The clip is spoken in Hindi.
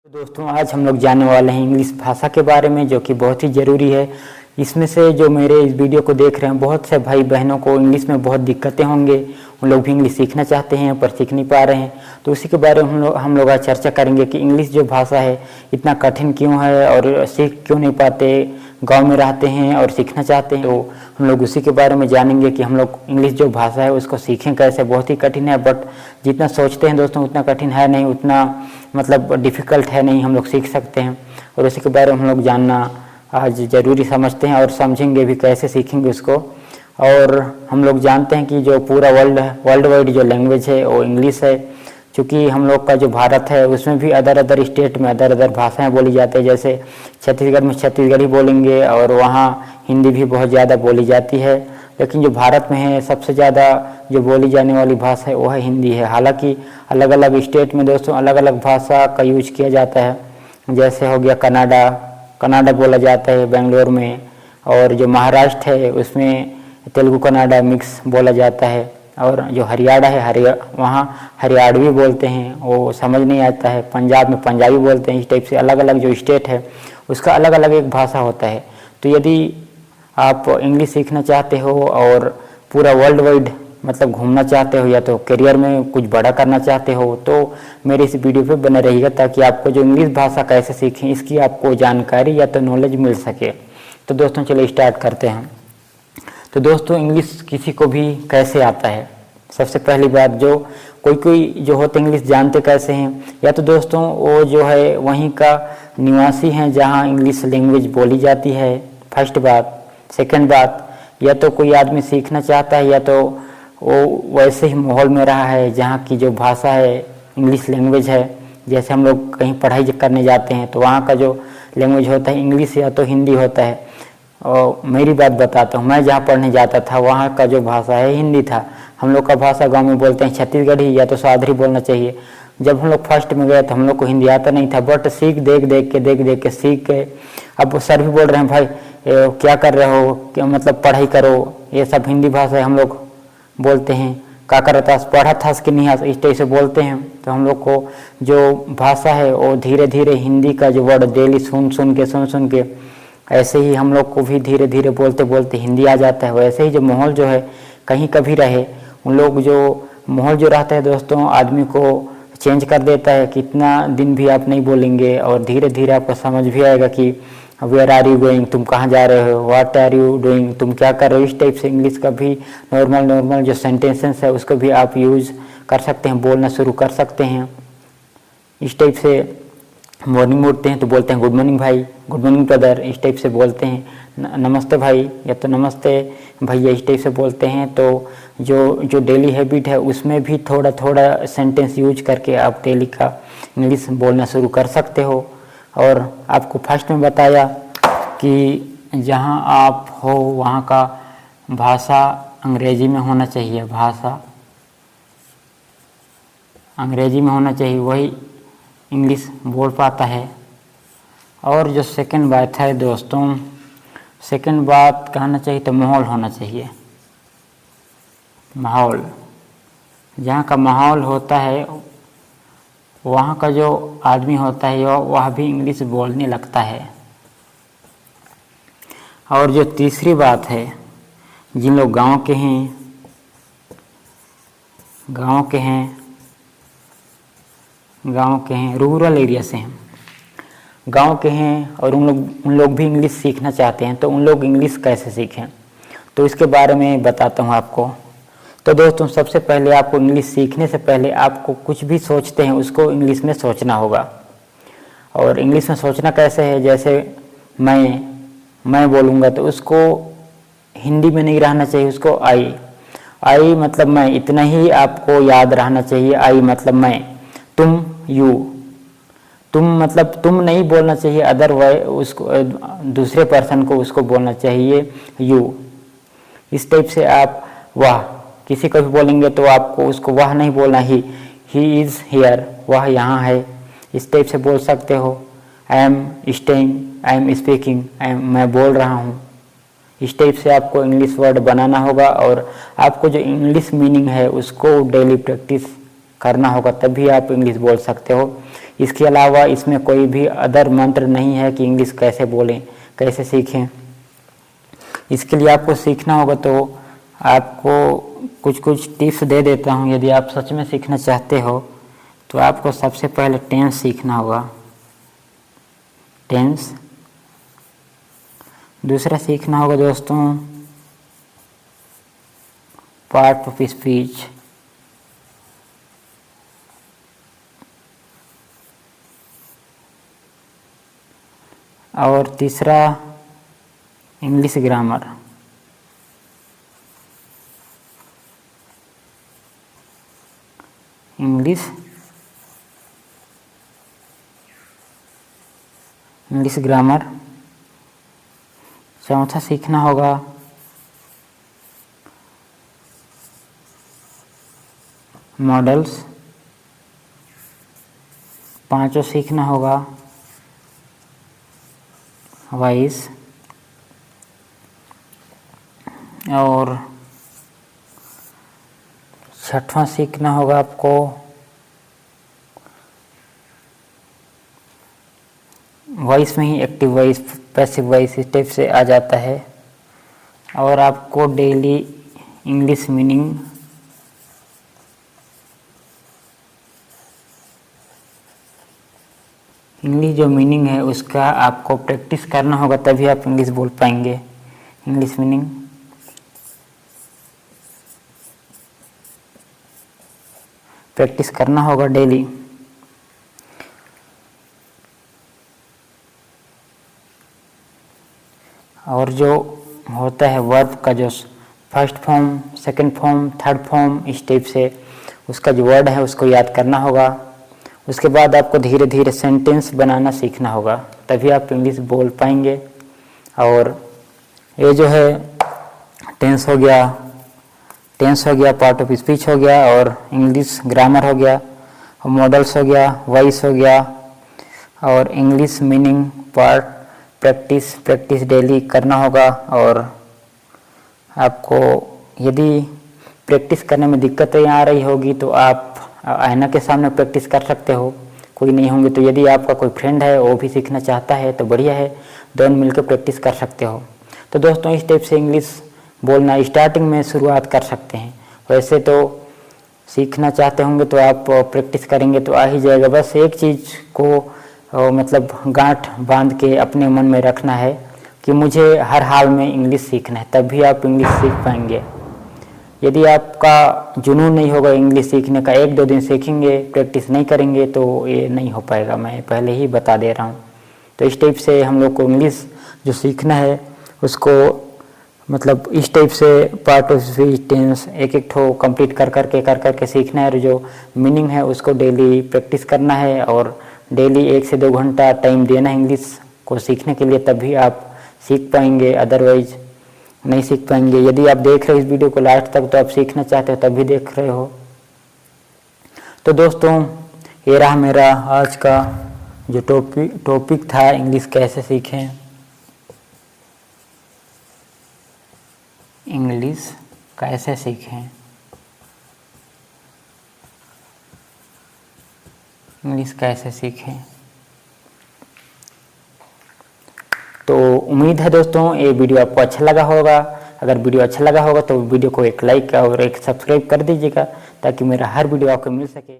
दोस्तों आज हम लोग जानने वाले हैं इंग्लिश भाषा के बारे में, जो कि बहुत ही ज़रूरी है। इसमें से जो मेरे इस वीडियो को देख रहे हैं, बहुत से भाई बहनों को इंग्लिश में बहुत दिक्कतें होंगे। उन लोग भी इंग्लिश सीखना चाहते हैं पर सीख नहीं पा रहे हैं। तो उसी के बारे में हम लोग आज चर्चा करेंगे कि इंग्लिश जो भाषा है इतना कठिन क्यों है और सीख क्यों नहीं पाते। गाँव में रहते हैं और सीखना चाहते हैं, तो हम लोग उसी के बारे में जानेंगे कि हम लोग इंग्लिश जो भाषा है उसको सीखें कैसे। बहुत ही कठिन है, बट जितना सोचते हैं दोस्तों उतना कठिन है नहीं, उतना मतलब डिफ़िकल्ट है नहीं, हम लोग सीख सकते हैं। और उसी के बारे में हम लोग जानना आज ज़रूरी समझते हैं और समझेंगे भी कैसे सीखेंगे उसको। और हम लोग जानते हैं कि जो पूरा वर्ल्ड वाइड जो लैंग्वेज है वो इंग्लिश है। क्योंकि हम लोग का जो भारत है उसमें भी अदर स्टेट में अदर भाषाएं बोली जाती है। जैसे छत्तीसगढ़ में छत्तीसगढ़ी बोलेंगे और वहाँ हिंदी भी बहुत ज़्यादा बोली जाती है। लेकिन जो भारत में है सबसे ज़्यादा जो बोली जाने वाली भाषा है वो है हिंदी है। हालांकि अलग अलग स्टेट में दोस्तों अलग अलग भाषा का यूज किया जाता है। जैसे हो गया कनाडा बोला जाता है बेंगलोर में, और जो महाराष्ट्र है उसमें तेलुगु कन्नड़ा मिक्स बोला जाता है। और जो हरियाणा है वहाँ हरियाणवी बोलते हैं, वो समझ नहीं आता है। पंजाब में पंजाबी बोलते हैं। इस टाइप से अलग अलग जो स्टेट है उसका अलग अलग एक भाषा होता है। तो यदि आप इंग्लिश सीखना चाहते हो और पूरा वर्ल्ड वाइड मतलब घूमना चाहते हो या तो करियर में कुछ बड़ा करना चाहते हो, तो मेरे इस वीडियो पे बने रहिएगा, ताकि आपको जो इंग्लिश भाषा कैसे सीखें इसकी आपको जानकारी या तो नॉलेज मिल सके। तो दोस्तों चलिए स्टार्ट करते हैं। तो दोस्तों इंग्लिश किसी को भी कैसे आता है। सबसे पहली बात, जो कोई जो होते इंग्लिश जानते कैसे हैं, या तो दोस्तों वो जो है वहीं का निवासी हैं जहाँ इंग्लिश लैंग्वेज बोली जाती है, फर्स्ट बात। सेकंड बात, या तो कोई आदमी सीखना चाहता है या तो वो वैसे ही माहौल में रहा है जहाँ की जो भाषा है इंग्लिश लैंग्वेज है। जैसे हम लोग कहीं पढ़ाई करने जाते हैं तो वहाँ का जो लैंग्वेज होता है इंग्लिश या तो हिंदी होता है। और मेरी बात बताता हूँ, मैं जहाँ पढ़ने जाता था वहाँ का जो भाषा है हिंदी था। हम लोग का भाषा गाँव में बोलते हैं छत्तीसगढ़ी या तो सादरी बोलना चाहिए। जब हम लोग फर्स्ट में गए तो हम लोग को हिंदी आता नहीं था, बट देख देख के सीख गए। अब सर भी बोल रहे हैं भाई क्या कर रहे हो, क्या मतलब पढ़ाई करो, ये सब हिंदी भाषा है। हम लोग बोलते हैं का करता पढ़ा था कि नहीं, इस टाइप से बोलते हैं। तो हम लोग को जो भाषा है वो धीरे धीरे हिंदी का जो वर्ड डेली सुन के ऐसे ही हम लोग को भी धीरे धीरे बोलते बोलते हिंदी आ जाता है। वैसे ही जो माहौल जो है कहीं कभी रहे, उन लोग जो माहौल जो रहता है दोस्तों आदमी को चेंज कर देता है। कितना दिन भी आप नहीं बोलेंगे और धीरे धीरे आपको समझ भी आएगा कि वेयर आर यू गोइंग, तुम कहाँ जा रहे हो, व्हाट आर यू डूइंग, तुम क्या कर रहे हो। इस टाइप से इंग्लिश का भी नॉर्मल जो सेंटेंसेस है उसको भी आप यूज़ कर सकते हैं, बोलना शुरू कर सकते हैं। इस टाइप से मॉर्निंग में उठते हैं तो बोलते हैं गुड मॉर्निंग भाई, गुड मॉर्निंग ब्रदर, इस टाइप से बोलते हैं। नमस्ते भाई या तो नमस्ते भैया, इस टाइप से बोलते हैं। तो जो डेली हैबिट है उसमें भी थोड़ा सेंटेंस यूज करके आप डेली का इंग्लिश बोलना शुरू कर सकते हो। और आपको फर्स्ट में बताया कि जहाँ आप हो वहाँ का भाषा अंग्रेजी में होना चाहिए, भाषा अंग्रेजी में होना चाहिए, वही इंग्लिश बोल पाता है। और जो सेकंड बात है दोस्तों, सेकंड बात कहना चाहिए तो माहौल होना चाहिए। माहौल, जहाँ का माहौल होता है वहाँ का जो आदमी होता है वह भी इंग्लिश बोलने लगता है। और जो तीसरी बात है, जिन लोग गांव के हैं रूरल एरिया से हैं, गांव के हैं और उन लोग भी इंग्लिश सीखना चाहते हैं, तो उन लोग इंग्लिश कैसे सीखें, तो इसके बारे में बताता हूँ आपको। तो दोस्तों सबसे पहले आपको इंग्लिश सीखने से पहले आपको कुछ भी सोचते हैं उसको इंग्लिश में सोचना होगा। और इंग्लिश में सोचना कैसे है, जैसे मैं बोलूँगा तो उसको हिंदी में नहीं रहना चाहिए, उसको आई मतलब मैं, इतना ही आपको याद रहना चाहिए। आई मतलब मैं, तुम यू, तुम मतलब तुम नहीं बोलना चाहिए, अदरवाइज उसको दूसरे पर्सन को उसको बोलना चाहिए यू। इस टाइप से आप वाह किसी को भी बोलेंगे तो आपको उसको वह नहीं बोलना, ही इज़ हियर, वह यहाँ है, इस टाइप से बोल सकते हो। I am staying, I am speaking, मैं बोल रहा हूँ। इस टाइप से आपको इंग्लिश वर्ड बनाना होगा और आपको जो इंग्लिश मीनिंग है उसको डेली प्रैक्टिस करना होगा, तभी आप इंग्लिश बोल सकते हो। इसके अलावा इसमें कोई भी अदर मंत्र नहीं है कि इंग्लिश कैसे बोलें, कैसे सीखें। इसके लिए आपको सीखना होगा तो आपको कुछ कुछ टिप्स दे देता हूँ। यदि आप सच में सीखना चाहते हो तो आपको सबसे पहले टेंस सीखना होगा, टेंस। दूसरा सीखना होगा दोस्तों पार्ट ऑफ स्पीच। और तीसरा इंग्लिश ग्रामर। English grammar. चौथा सीखना होगा मॉडल्स। पांचों सीखना होगा वॉइस। और छठवां सीखना होगा आपको वॉइस में ही एक्टिव वॉइस, पैसिव वॉइस, इस टाइप से आ जाता है। और आपको डेली इंग्लिश मीनिंग, इंग्लिश जो मीनिंग है उसका आपको प्रैक्टिस करना होगा, तभी आप इंग्लिश बोल पाएंगे। इंग्लिश मीनिंग प्रैक्टिस करना होगा डेली। और जो होता है वर्ब का जो first form, second form, third form, इस टाइप से उसका जो वर्ड है उसको याद करना होगा। उसके बाद आपको धीरे धीरे सेंटेंस बनाना सीखना होगा, तभी आप इंग्लिश बोल पाएंगे। और ये जो है टेंस हो गया, पार्ट ऑफ स्पीच हो गया, और इंग्लिश ग्रामर हो गया, मॉडल्स हो गया, वॉइस हो गया, और English meaning part practice daily करना होगा। और आपको यदि प्रैक्टिस करने में दिक्कतें आ रही होगी तो आप आईना के सामने प्रैक्टिस कर सकते हो, कोई नहीं होंगे तो। यदि आपका कोई फ्रेंड है वो भी सीखना चाहता है तो बढ़िया है, दोनों मिलकर प्रैक्टिस कर सकते हो। तो दोस्तों इस टाइप से इंग्लिश बोलना स्टार्टिंग में शुरुआत कर सकते हैं। वैसे तो सीखना चाहते होंगे तो आप प्रैक्टिस करेंगे तो आ ही जाएगा। बस एक चीज़ को मतलब गांठ बांध के अपने मन में रखना है कि मुझे हर हाल में इंग्लिश सीखना है, तभी आप इंग्लिश सीख पाएंगे। यदि आपका जुनून नहीं होगा इंग्लिश सीखने का, एक दो दिन सीखेंगे प्रैक्टिस नहीं करेंगे तो ये नहीं हो पाएगा, मैं पहले ही बता दे रहा हूँ। तो इस टाइप से हम लोग को इंग्लिश जो सीखना है उसको मतलब इस टाइप से पार्ट ऑफ स्पीच, टेंस एक ठो कंप्लीट कर करके सीखना है। और जो मीनिंग है उसको डेली प्रैक्टिस करना है, और डेली 1 से 2 घंटा टाइम देना है इंग्लिश को सीखने के लिए, तभी आप सीख पाएंगे, अदरवाइज नहीं सीख पाएंगे। यदि आप देख रहे हो इस वीडियो को लास्ट तक तो आप सीखना चाहते हो तभी देख रहे हो। तो दोस्तों ये रहा मेरा आज का जो टॉपिक था, इंग्लिश कैसे सीखें। इंग्लिश कैसे सीखें, इंग्लिश कैसे सीखें। तो उम्मीद है दोस्तों ये वीडियो आपको अच्छा लगा होगा। अगर वीडियो अच्छा लगा होगा तो वीडियो को एक लाइक और एक सब्सक्राइब कर दीजिएगा, ताकि मेरा हर वीडियो आपको मिल सके।